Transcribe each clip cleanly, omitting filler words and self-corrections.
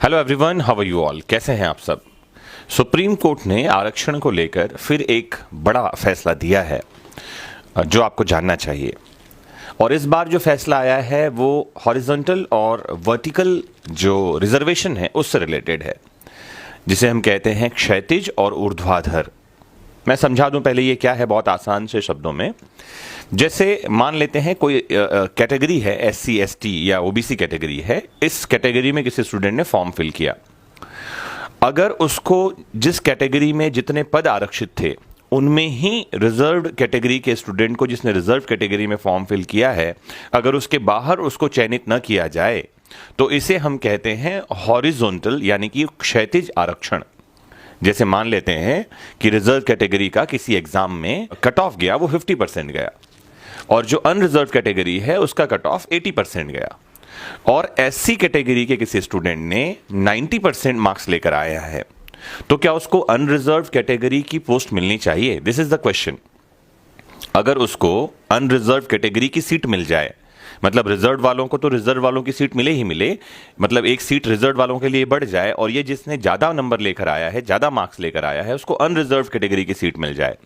Hello everyone, how are you all. कैसे हैं आप सब। सुप्रीम कोर्ट ने आरक्षण को लेकर फिर एक बड़ा फैसला दिया है जो आपको जानना चाहिए। और इस बार जो फैसला आया है वो हॉरिजॉन्टल और वर्टिकल जो रिजर्वेशन है उससे रिलेटेड है, जिसे हम कहते हैं क्षैतिज और ऊर्ध्वाधर। मैं समझा दूं पहले ये क्या है बहुत आसान से शब्दों में। जैसे मान लेते हैं कोई कैटेगरी है, SC ST या OBC कैटेगरी है। इस कैटेगरी में किसी स्टूडेंट ने फॉर्म फिल किया। अगर उसको जिस कैटेगरी में जितने पद आरक्षित थे उनमें ही रिजर्व्ड कैटेगरी के स्टूडेंट को, जिसने रिजर्व कैटेगरी में फॉर्म फिल किया है, अगर उसके बाहर उसको चयनित न किया जाए तो इसे हम कहते हैं हॉरिजॉन्टल यानी कि क्षैतिज आरक्षण। जैसे मान लेते हैं कि रिजर्व कैटेगरी का किसी एग्जाम में कट ऑफ गया, वो 50% गया, और जो अनरिजर्व कैटेगरी है उसका कट ऑफ 80% गया, और SC कैटेगरी के किसी स्टूडेंट ने 90% मार्क्स लेकर आया है, तो क्या उसको अनरिजर्व कैटेगरी की पोस्ट मिलनी चाहिए? This is the question. अगर उसको अनरिजर्व कैटेगरी की सीट मिल जाए, मतलब रिजर्व वालों को तो रिजर्व वालों की सीट मिले ही मिले, मतलब एक सीट रिजर्व वालों के लिए बढ़ जाए, और ये जिसने ज्यादा नंबर लेकर आया है, ज्यादा मार्क्स लेकर आया है, उसको अनरिजर्व कैटेगरी की सीट मिल जाए,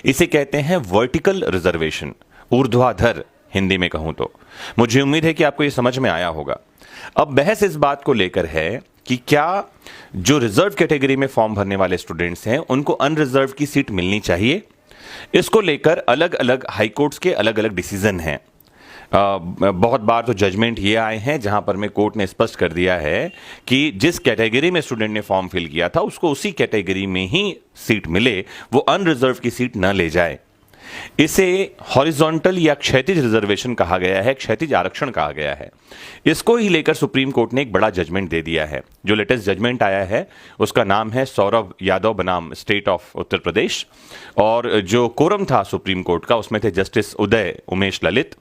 इसे कहते हैं वर्टिकल रिजर्वेशन, ऊर्ध्वाधर हिंदी में कहूं तो। मुझे उम्मीद है कि आपको ये समझ में आया होगा। अब बहस इस बात को लेकर है कि क्या जो रिजर्व कैटेगरी में फॉर्म भरने वाले स्टूडेंट्स हैं उनको अनरिजर्व की सीट मिलनी चाहिए। इसको लेकर अलग अलग हाईकोर्ट्स के अलग अलग डिसीजन हैं। बहुत बार तो जजमेंट ये आए हैं जहां पर में कोर्ट ने स्पष्ट कर दिया है कि जिस कैटेगरी में स्टूडेंट ने फॉर्म फिल किया था उसको उसी कैटेगरी में ही सीट मिले, वो अनरिजर्व की सीट न ले जाए। इसे हॉरिजॉन्टल या क्षैतिज रिजर्वेशन कहा गया है, क्षैतिज आरक्षण कहा गया है। इसको ही लेकर सुप्रीम कोर्ट ने एक बड़ा जजमेंट दे दिया है। जो लेटेस्ट जजमेंट आया है उसका नाम है सौरभ यादव बनाम स्टेट ऑफ उत्तर प्रदेश, और जो कोरम था सुप्रीम कोर्ट का उसमें थे justice Uday Umesh Lalit,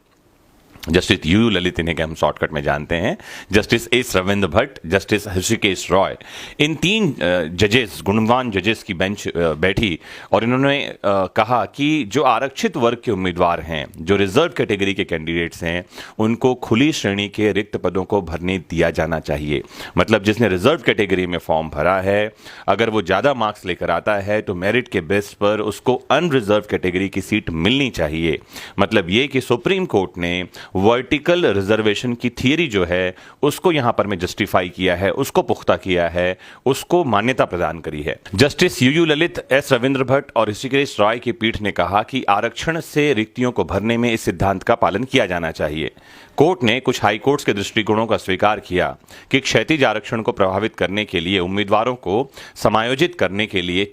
justice UU Lalit इन्हें के हम शॉर्टकट में जानते हैं, justice S Ravindra Bhat, justice Hrishikesh Roy. इन तीन जजेस, गुणवान जजेस की बेंच बैठी और इन्होंने कहा कि जो आरक्षित वर्ग के उम्मीदवार हैं, जो रिजर्व कैटेगरी के कैंडिडेट्स हैं, उनको खुली श्रेणी के रिक्त पदों को भरने दिया जाना चाहिए। मतलब जिसने रिजर्व कैटेगरी में फॉर्म भरा है, अगर वो ज़्यादा मार्क्स लेकर आता है तो मेरिट के बेस पर उसको अनरिजर्व कैटेगरी की सीट मिलनी चाहिए। मतलब ये कि सुप्रीम कोर्ट ने वर्टिकल रिजर्वेशन की थियरी जो है उसको यहां पर में जस्टिफाई किया है, उसको पुख्ता किया है, उसको मान्यता प्रदान करी है। Justice UU Lalit, S Ravindra Bhatt और ऋषिकेश रॉय की पीठ ने कहा कि आरक्षण से रिक्तियों को भरने में इस सिद्धांत का पालन किया जाना चाहिए। कोर्ट ने कुछ हाई कोर्ट्स के दृष्टिकोणों का स्वीकार किया कि क्षैतिज आरक्षण को प्रभावित करने के लिए, उम्मीदवारों को समायोजित करने के लिए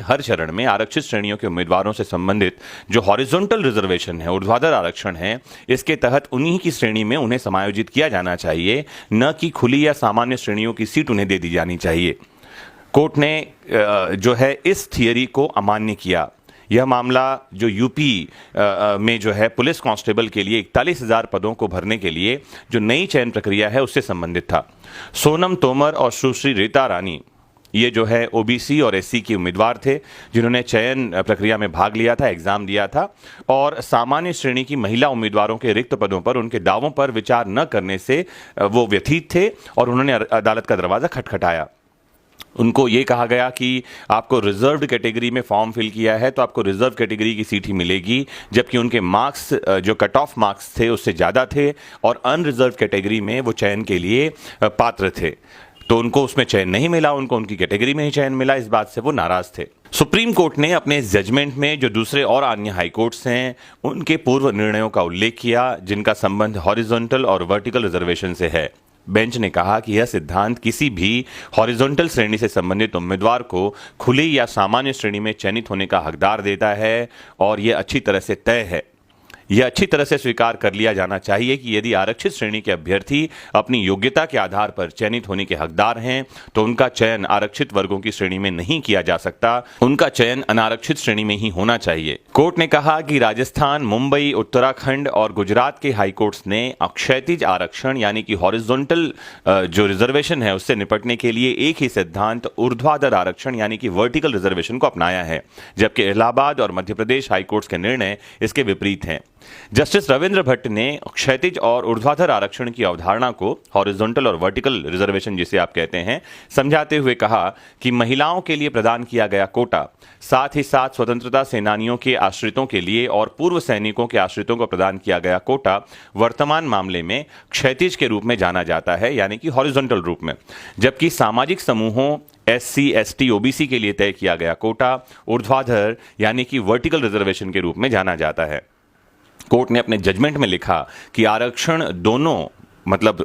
हर चरण में आरक्षित श्रेणियों के उम्मीदवारों से संबंधित जो हॉरिजॉन्टल रिजर्वेशन है, ऊर्ध्वाधर आरक्षण है, इसके तहत उन्हीं की श्रेणी में उन्हें समायोजित किया जाना चाहिए, न कि खुली या सामान्य श्रेणियों की सीट उन्हें दे दी जानी चाहिए। कोर्ट ने जो है इस थियरी को अमान्य किया। यह मामला जो यूपी में जो है पुलिस कांस्टेबल के लिए 41,000 पदों को भरने के लिए जो नई चयन प्रक्रिया है उससे संबंधित था। सोनम तोमर और सुश्री रीता रानी, ये जो है OBC और SC की उम्मीदवार थे जिन्होंने चयन प्रक्रिया में भाग लिया था, एग्जाम दिया था, और सामान्य श्रेणी की महिला उम्मीदवारों के रिक्त पदों पर उनके दावों पर विचार न करने से वो व्यथित थे और उन्होंने अदालत का दरवाजा खटखटाया। उनको ये कहा गया कि आपको रिजर्व्ड कैटेगरी में फॉर्म फिल किया है तो आपको रिजर्व कैटेगरी की सीट ही मिलेगी, जबकि उनके मार्क्स जो कट ऑफ मार्क्स थे उससे ज़्यादा थे और अनरिजर्व कैटेगरी में वो चयन के लिए पात्र थे, तो उनको उसमें चयन नहीं मिला, उनको उनकी कैटेगरी में ही चयन मिला। इस बात से वो नाराज थे। सुप्रीम कोर्ट ने अपने इस जजमेंट में जो दूसरे और अन्य हाई कोर्ट्स हैं उनके पूर्व निर्णयों का उल्लेख किया जिनका संबंध हॉरिजॉन्टल और वर्टिकल रिजर्वेशन से है। बेंच ने कहा कि यह सिद्धांत किसी भी हॉरिजॉन्टल श्रेणी से संबंधित उम्मीदवार को खुली या सामान्य श्रेणी में चयनित होने का हकदार देता है, और यह अच्छी तरह से तय है। यह अच्छी तरह से स्वीकार कर लिया जाना चाहिए कि यदि आरक्षित श्रेणी के अभ्यर्थी अपनी योग्यता के आधार पर चयनित होने के हकदार हैं तो उनका चयन आरक्षित वर्गों की श्रेणी में नहीं किया जा सकता, उनका चयन अनारक्षित श्रेणी में ही होना चाहिए। कोर्ट ने कहा कि राजस्थान, मुंबई, उत्तराखंड और गुजरात के हाई कोर्ट्स ने क्षैतिज आरक्षण यानी कि हॉरिजॉन्टल जो रिजर्वेशन है उससे निपटने के लिए एक ही सिद्धांत ऊर्ध्वाधर आरक्षण यानी कि वर्टिकल रिजर्वेशन को अपनाया है, जबकि इलाहाबाद और मध्य प्रदेश हाई कोर्ट्स के निर्णय इसके विपरीत हैं। जस्टिस रविंद्र भट्ट ने क्षैतिज और ऊर्ध्वाधर आरक्षण की अवधारणा को, हॉरिजॉन्टल और वर्टिकल रिजर्वेशन जिसे आप कहते हैं, समझाते हुए कहा कि महिलाओं के लिए प्रदान किया गया कोटा, साथ ही साथ स्वतंत्रता सेनानियों के आश्रितों के लिए और पूर्व सैनिकों के आश्रितों को प्रदान किया गया कोटा वर्तमान मामले में क्षैतिज के रूप में जाना जाता है, यानी कि हॉरिजॉन्टल रूप में, जबकि सामाजिक समूहों SC, ST, OBC के लिए तय किया गया कोटा ऊर्ध्वाधर यानी कि वर्टिकल रिजर्वेशन के रूप में जाना जाता है। कोर्ट ने अपने जजमेंट में लिखा कि आरक्षण दोनों, मतलब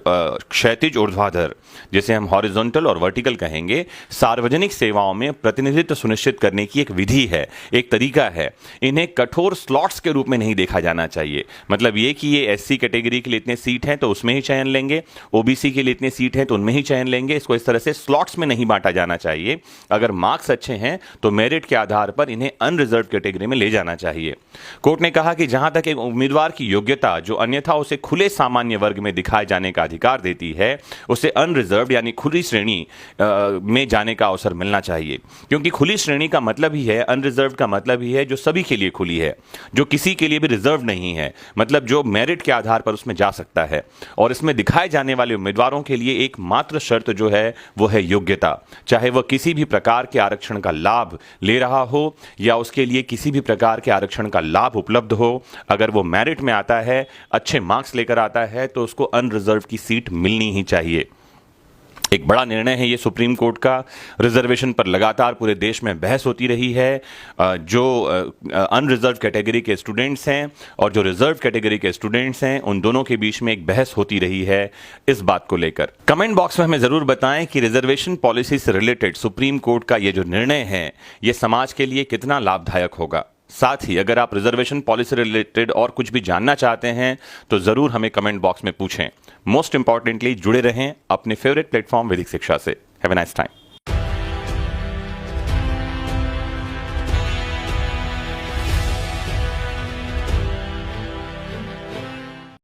क्षैतिज ऊर्ध्वाधर, जिसे हम हॉरिजॉन्टल और वर्टिकल कहेंगे, सार्वजनिक सेवाओं में प्रतिनिधित्व सुनिश्चित करने की एक विधि है, एक तरीका है। इन्हें कठोर स्लॉट्स के रूप में नहीं देखा जाना चाहिए। मतलब ये कि ये SC कैटेगरी के लिए इतने सीट हैं तो उसमें ही चयन लेंगे, OBC के लिए इतने सीट हैं तो उनमें ही चयन लेंगे, इसको इस तरह से स्लॉट्स में नहीं बांटा जाना चाहिए। अगर मार्क्स अच्छे हैं तो मेरिट के आधार पर इन्हें अनरिजर्व कैटेगरी में ले जाना चाहिए। कोर्ट ने कहा कि जहां तक एक उम्मीदवार की योग्यता जो अन्यथा उसे खुले सामान्य वर्ग में दिखाए जाने का अधिकार देती है, उसे अनरिजर्व्ड यानी खुली श्रेणी में जाने का अवसर मिलना चाहिए, क्योंकि खुली श्रेणी का मतलब ही है, अनरिजर्व्ड का मतलब ही है जो सभी के लिए खुली है, जो किसी के लिए भी रिजर्व नहीं है, मतलब जो मेरिट के आधार पर उसमें जा सकता है। और इसमें दिखाए जाने वाले उम्मीदवारों के लिए एकमात्र शर्त जो है वो है योग्यता, चाहे वह किसी भी प्रकार के आरक्षण का लाभ ले रहा हो या उसके लिए किसी भी प्रकार के आरक्षण का लाभ उपलब्ध हो। अगर वो मेरिट में आता है, अच्छे मार्क्स लेकर आता है, तो उसको अनरिजर्व की सीट मिलनी ही चाहिए। एक बड़ा निर्णय है ये सुप्रीम कोर्ट का। रिजर्वेशन पर लगातार पूरे देश में बहस होती रही है। जो अनरिजर्व कैटेगरी के स्टूडेंट्स हैं और जो रिजर्व कैटेगरी के स्टूडेंट्स हैं, उन दोनों के बीच में एक बहस होती रही है इस बात को लेकर। कमेंट बॉक्स में हमें जरूर बताएं कि रिजर्वेशन पॉलिसी से रिलेटेड सुप्रीम कोर्ट का ये जो निर्णय है ये समाज के लिए कितना लाभदायक होगा। साथ ही अगर आप रिजर्वेशन पॉलिसी रिलेटेड और कुछ भी जानना चाहते हैं तो जरूर हमें कमेंट बॉक्स में पूछें। मोस्ट इंपॉर्टेंटली जुड़े रहें अपने फेवरेट प्लेटफॉर्म वैदिक शिक्षा से। Have a nice time.